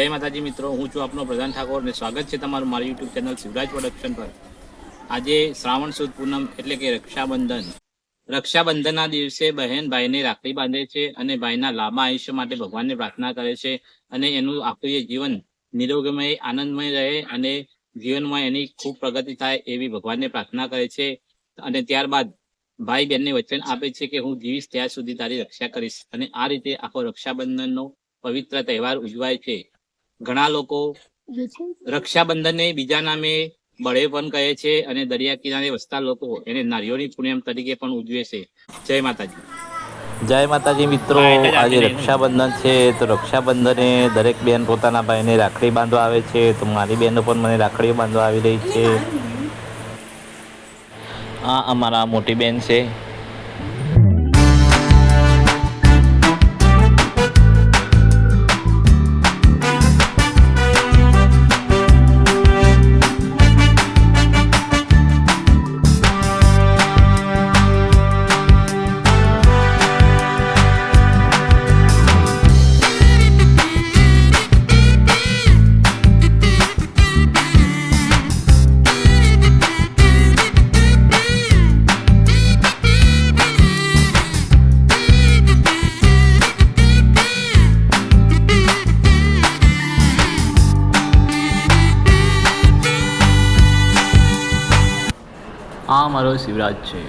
જય માતાજી મિત્રો, હું છું આપનો પ્રધાન ઠાકોર અને સ્વાગત છે તમારું મારી યુટ્યુબ ચેનલ શિવરાજ પ્રોડક્શન પર। આજે શ્રાવણ સુદ પૂનમ એટલે કે રક્ષાબંધન। રક્ષાબંધનના દિવસે બહેન ભાઈને રાખડી બાંધે છે અને ભાઈના લાંબા આયુષ્ય માટે ભગવાનને પ્રાર્થના કરે છે અને એનું આખું જીવન નિરોગમય આનંદમય રહે અને જીવનમાં એની ખૂબ પ્રગતિ થાય એવી ભગવાનને પ્રાર્થના કરે છે। અને ત્યારબાદ ભાઈ બહેનને વચન આપે છે કે હું જીવીશ ત્યાં સુધી તારી રક્ષા કરીશ। અને આ રીતે આખો રક્ષાબંધનનો પવિત્ર તહેવાર ઉજવાય છે। ઘણા લોકો રક્ષાબંધનને બીજા નામે બળે પણ કહે છે અને દરિયા કિનારે વસતા લોકો એને નારિયોની પૂનમ તરીકે પણ ઉજવે છે। જય માતાજી। જય માતાજી મિત્રો, આજે રક્ષાબંધન છે તો રક્ષાબંધને દરેક બેન પોતાના ભાઈને રાખડી બાંધવા આવે છે। તો મારી બહેનો પણ મને રાખડી બાંધવા આવી રહી છે। આ અમારા મોટી બેન છે। આ મારો શિવરાજ છે।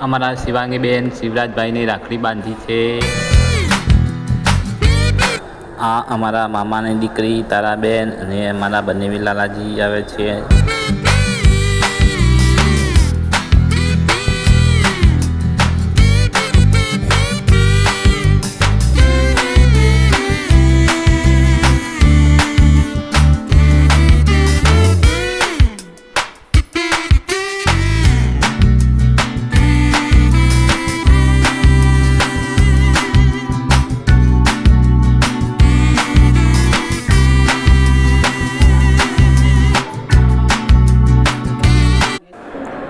અમારા શિવાંગી બેન શિવરાજભાઈને રાખડી બાંધી છે। આ અમારા મામાની દીકરી તારાબેન અને અમારા બંને લાલાજી આવે છે।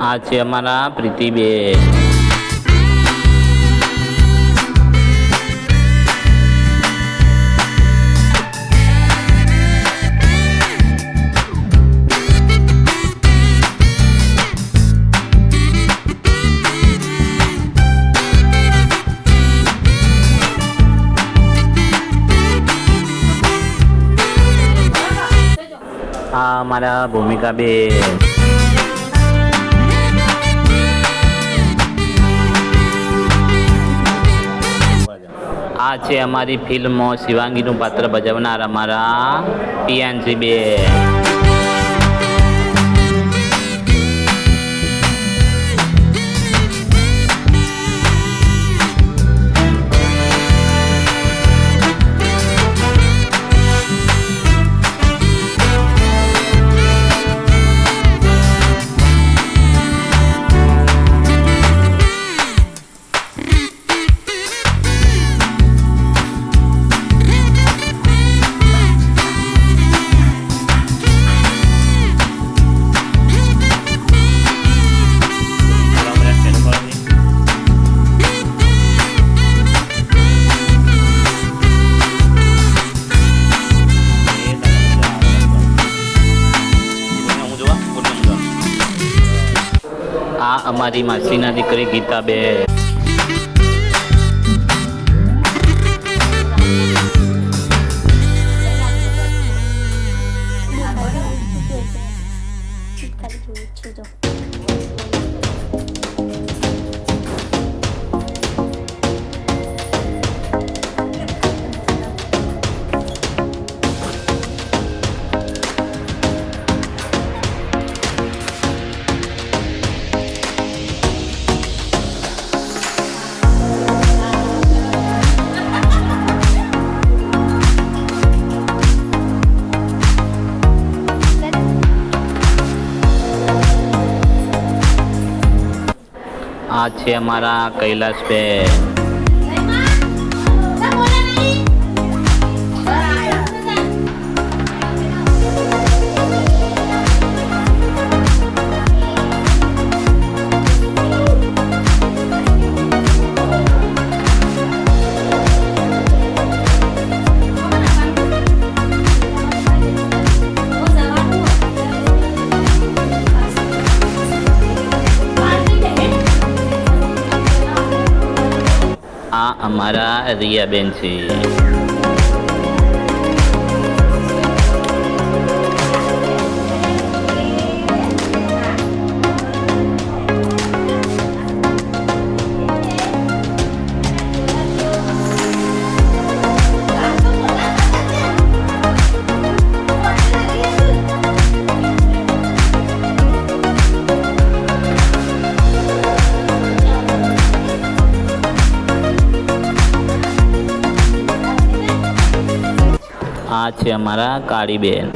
આ છે અમારા પ્રીતિબેન। આ અમારા ભૂમિકાબેન। આ છે અમારી ફિલ્મ શિવાંગીનું પાત્ર ભજવનાર અમારા પિયાનસી બેન। આ અમારી માસીના દીકરી ગીતાબેન। ખાલી જોયું છે જો. આ છે અમારા કૈલાસબેન. આ અમારા રિયાબેન છે. આ છે અમારા કાળીબેન.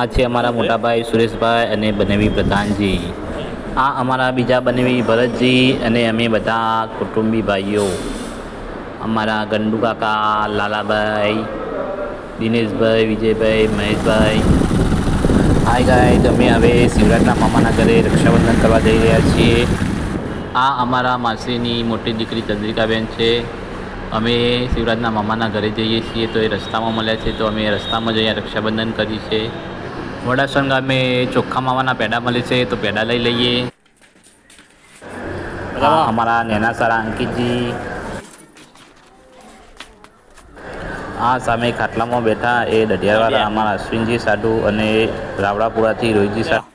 આ છે અમારા મોટાભાઈ સુરેશભાઈ અને બનેવી પ્રધાનજી. આ અમારા બીજા બનેવી ભરતજી અને અમે બધા કુટુંબી ભાઈઓ, અમારા ગંડુ કાકા, લાલાભાઈ, દિનેશભાઈ, વિજયભાઈ, મહેશભાઈ. હાય ગાઈઝ, અમે હવે શિવરાજના મામાના ઘરે રક્ષાબંધન કરવા જઈ રહ્યા છીએ. આ અમારા માસીની મોટી દીકરી ચંદ્રિકાબેન છે. અમે શિવરાજના મામાના ઘરે જઈએ છીએ તો એ રસ્તામાં મળ્યા છે, તો અમે રસ્તામાં જ અહીંયા રક્ષાબંધન કરી છે. વડાસણ ગામે ચોખ્ખા માવાના પેડા મળે છે તો પેડા લઈ લઈએ. અમારા નેના સારા અંકિતજી. આ સામે ખાટલામાં બેઠા એ દઢિયાવાળા અમારા અશ્વિનજી સાધુ અને રાવડાપુરાથી રોહિતજી સાધુ.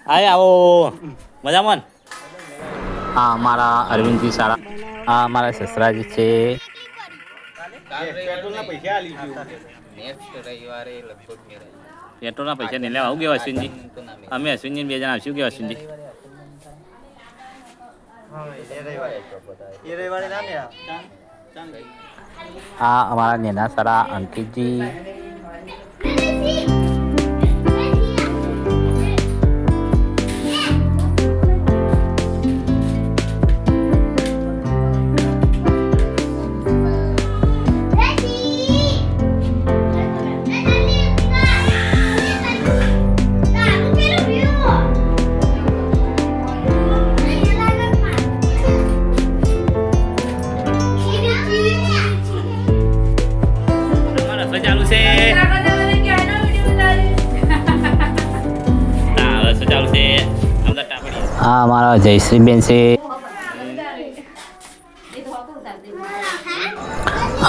આવો મજામાં. આ અમારા અરવિંદજી સારા. આ અમારા સસરાજી છે. પેટ્રોલના પૈસા નહીં લેવા આવું કેવા અશ્વિનજી? અમે અશ્વિનજી બે જણા આવશું કેવા અશ્વિનજી? આ અમારા નેના સારા અંકિતજી. ચાલુ છે ચાલુ છે. આ અમારા જયશ્રીબેન છે.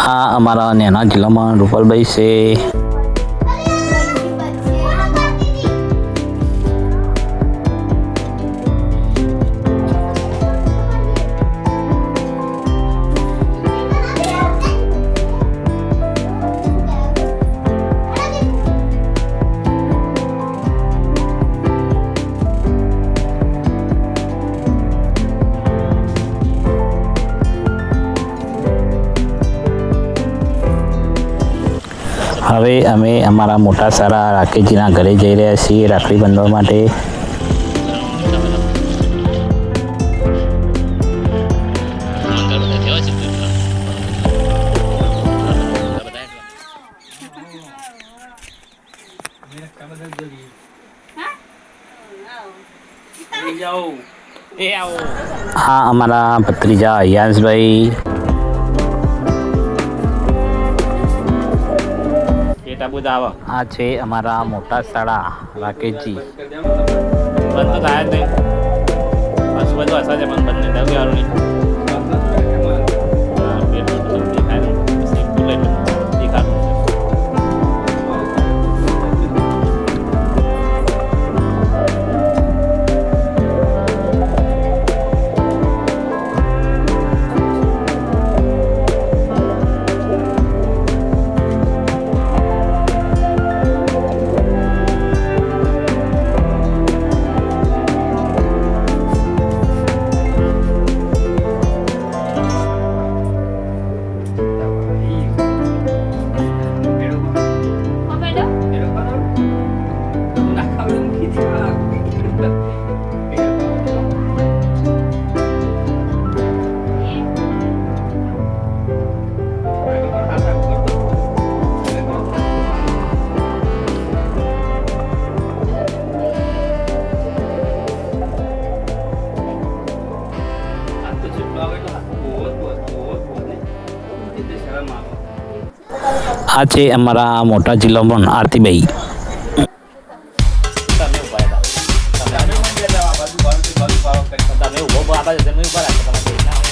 આ અમારા નેના જિલ્લામાં રૂપલભાઈ છે. હવે અમે અમારા મોટા સારા રાકેશજીના ઘરે જઈ રહ્યા છીએ રાખડી બાંધવા માટે. એ આવો. આ અમારા ભત્રીજા યાસભાઈ. એ તાબૂત આવો. આ છે અમારા મોટા શાળા રાકેશજી. બંધ તો થાય જ નહીં. બસ બધું અસર છે પણ બંધ નહીં થયું નહીં. હા, પેટ બધું દેખાય ને પછી ફૂલ એટલે દેખાતું છે. આ છે અમારા મોટા જિલ્લામાં આરતીભાઈ. તમે ઉભા હતા. તમે ઉભો ઉભા હતા તમે ઉભા રાખો તમે બેસના.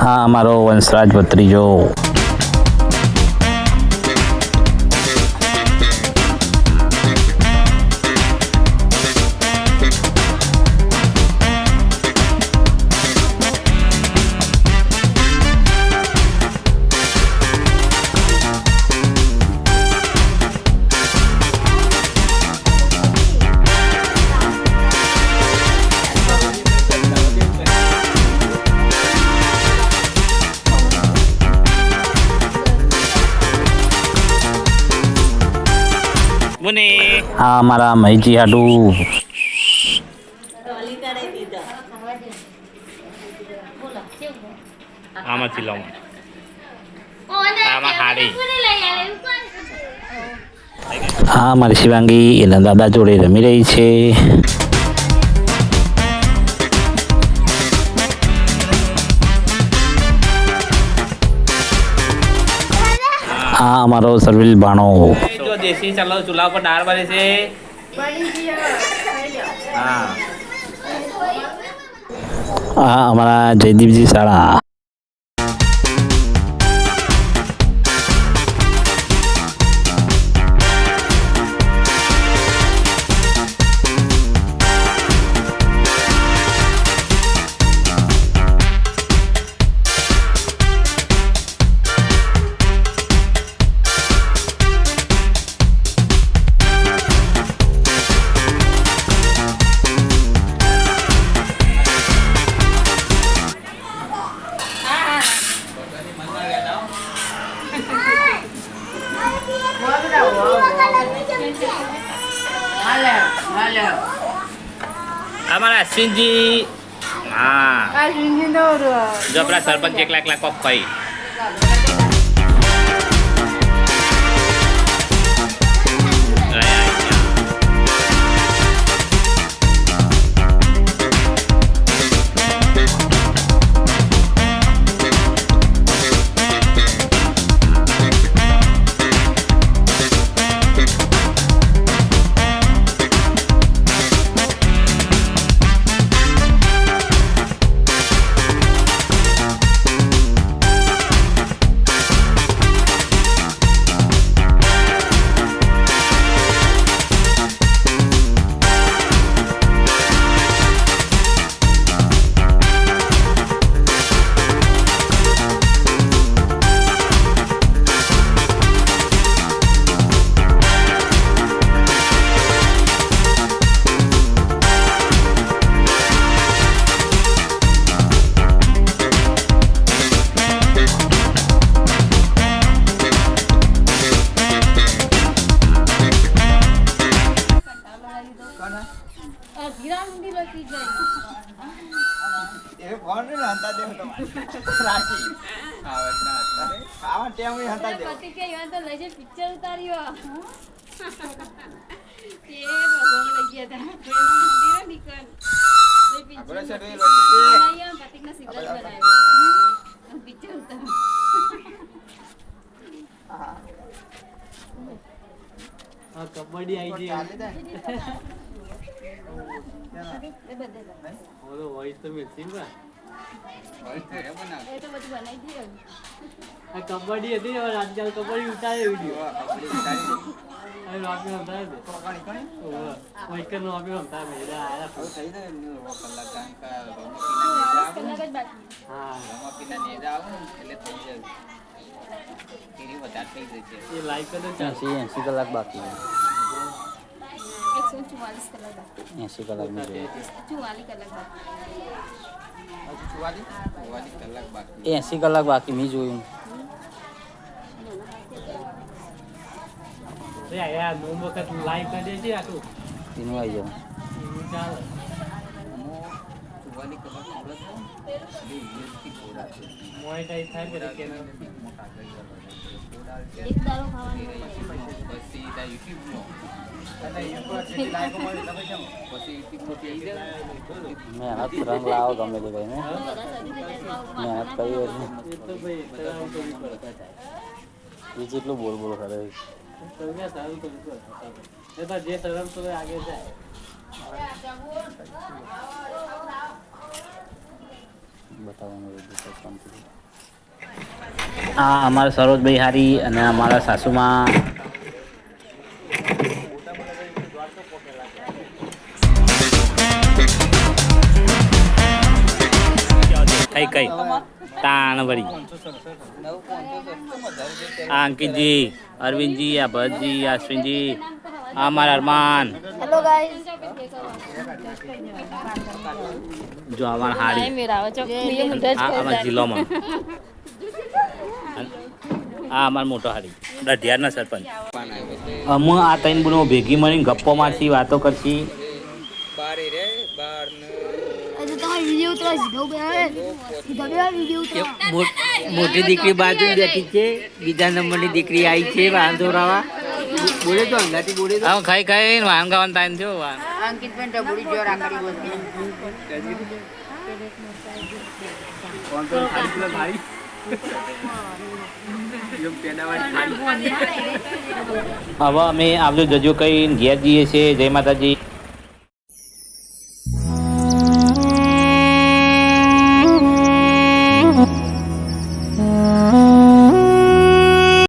આ અમારો વંશરાજ ભત્રીજો. આ અમારા મહીજી હાડુ. આમાંથી લાવું. આમાં હાડી. આ મારી શિવાંગી એના દાદા જોડે રમી રહી છે. આ અમારો સરવિલ ભાણો. જો દેશી ચાલો ચૂલા પર દાળ બને છે. હા. આ અમારા જયદીપજી શાળા. અમારા અશ્વિનજી. હા. જો આપણા સરપંચ 1 લાખ કોપ ખાઈ. એ ફોન ને હંતા દેવ તો રાખી ખાવત ના અરે ખાવા ટેમ હંતા દેવ પતિ કે યો તો લઈ જે પિક્ચર ઉતાર્યો કે ભગવાન લઈ ગયા તા પ્રેમા મંદિર નીકળ એ પિક્ચર આપણે સરે રોટી બનાવ્યો પતિકના સિગ્નલ બનાવ્યો પિક્ચર ઉતાર આ કબડ્ડી આવી ગઈ ચાલે જાય એ બધે ઓલો વોઇસ તો મિલતી ને હોય તો એ બનાવ એ તો બધું બનાવી દીધું આ કબડ્ડી હતી ને આજકાલ કબડ્ડી ઉતારે વિડિયો કપડી ઉતારી આ રાપી ઉતારે દે કોકણી કોણી વોઇકર નો આપી ઉતારે મેરા આયા હવે થઈ જાય ને કલાક કામ કા કલાક જ બાકી હા રમાપીના નેજા આવું એટલે થઈ જાય કેરી વધારે થઈ જશે એ લાઈક તો ચાલશે 80 કલાક બાકી 144 કલાક બાકી 80 કલાકની જોઈએ 44 કલાક બાકી ચુવાલી કલાક બાકી 80 કલાક બાકી મેં જોયું રે યાર નો વખત લાઈક કરી દેજે આ તું એનું આવી જાવ ચાલ ચુવાલી કલાક પૂરો થયો બે યુઝથી પૂરા છે મોનેટાઈઝ થાય કે કે મોટા ગઈ ગયો એક દારો ખાવાનું પછી તા યુટ્યુબમાં અને યુટ્યુબ જેટલી લાઈકો મળે તમે કેમ પછી યુટ્યુબ થી આવી જાય મહેનત રંગ લાવો ગમે તે કહીને મહેનત કરી એ તો ભાઈ તરાવ તો પડતા એ જેટલું બોલ બોલ કરે તો મેં સારું તો એ તો જે તરફ તો આગે જાય બતાવવાનું આ અમારા સરોજભાઈ હારી અને અમારા સાસુમાં કઈ કઈ તાણ વળી આ અંકિતજી અરવિંદજી આ ભરતજી આ અશ્વિનજી આ અમારા અરમાન હેલો ગાઈસ જો અમારા હારી મેરા આવો ચોક ये मुझे આ અમારા જિલ્લામાં આ અમારા મોટો હારી દઢિયારના સરપંચ અમે આ ત્રણ બુનો ભેગી મળીને ગપ્પો મારશી વાતો કરશી બાર રે બાર ને આજે તમારી વિડિયો ઉતરો સીધો બે વિડિયો ઉતરો મોટી દીકરી બાજુ બેઠી છે બીજા નંબરની દીકરી આવી છે વાંધો રાવા બોલે તો અંગાથી બોલે તો હવે ખાઈ ખાઈ વાન ગાવાનો ટાઈમ થયો વાન અંકિત પણ ડબુડી જોર આંગળી બોલતી હવે અમે આવજો જજો કઈ ઘેર જઈએ છીએ જય માતાજી